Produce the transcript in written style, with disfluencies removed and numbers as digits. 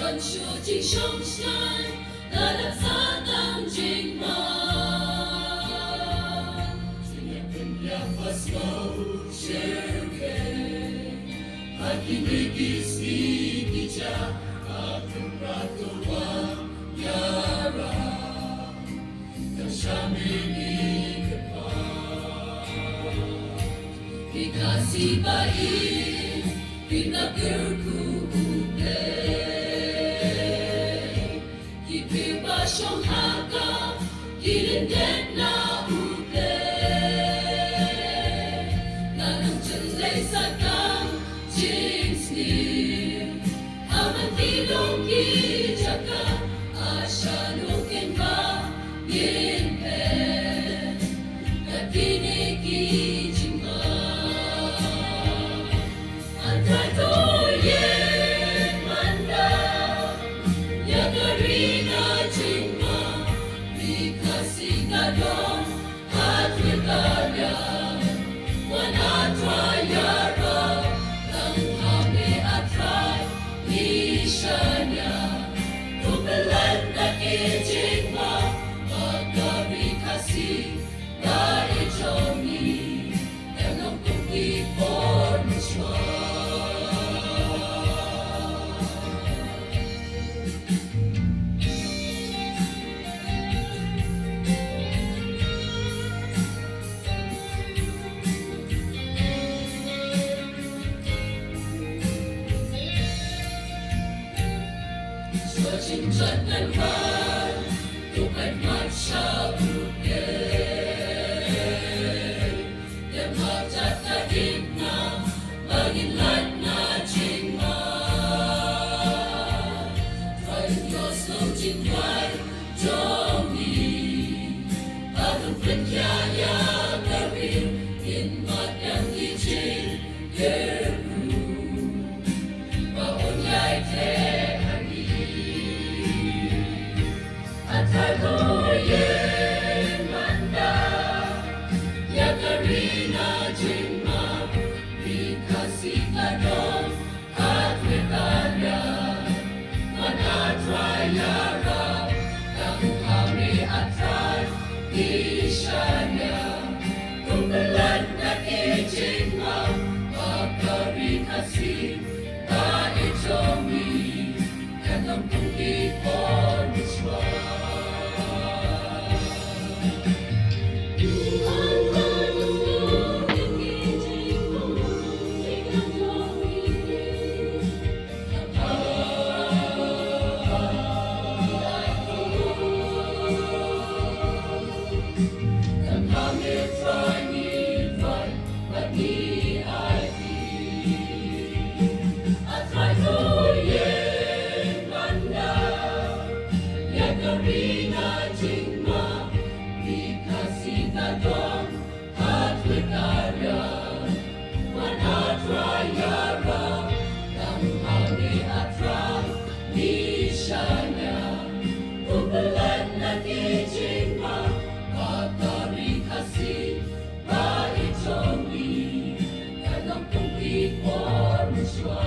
传说进凶山，那拉萨当今晚。Punya pasmo syurga, Hakinikis ikija, Akum ratuan yara, Kashamini kepa. Dikasih baik, kita berkumpul. Kipir basyong haka, kilendek na uple. Nanang cenlay sakang jingsni, Haman tilong kijaka, Asya nukin ba yinpe, Katini kijima. Antay toye manda, Yagarina jingma, Bikasi gadon at wikarya. Wanatwayara, Tanghame atray, Nishanya, Tupelan na kijingma, Magarikasi, Daichomi, Tanong kukipon siya. Cintakan man, tukan macha uke. Yang hajat kadimna, baginlan na jingma. Trying your slow jingwai, jongi. Adun penyaya karir, in madang ijin, gerbu. Baon yai te. Tagoye manda, Yagarina jingma, Bikasi gadon at wikarya. Manatrayara, Tanghame atray, Nishanya, Tupelan na kijingma, Magarikasi, Daichomi, Tanong kukipon siya. Yagarina jingma, Bikasi gadon at wikarya. Manatrayara, Tanghame atray, Nishanya, Tupelan na kijingma, Magarikasi, Daichomi, Tanong kukipon siya.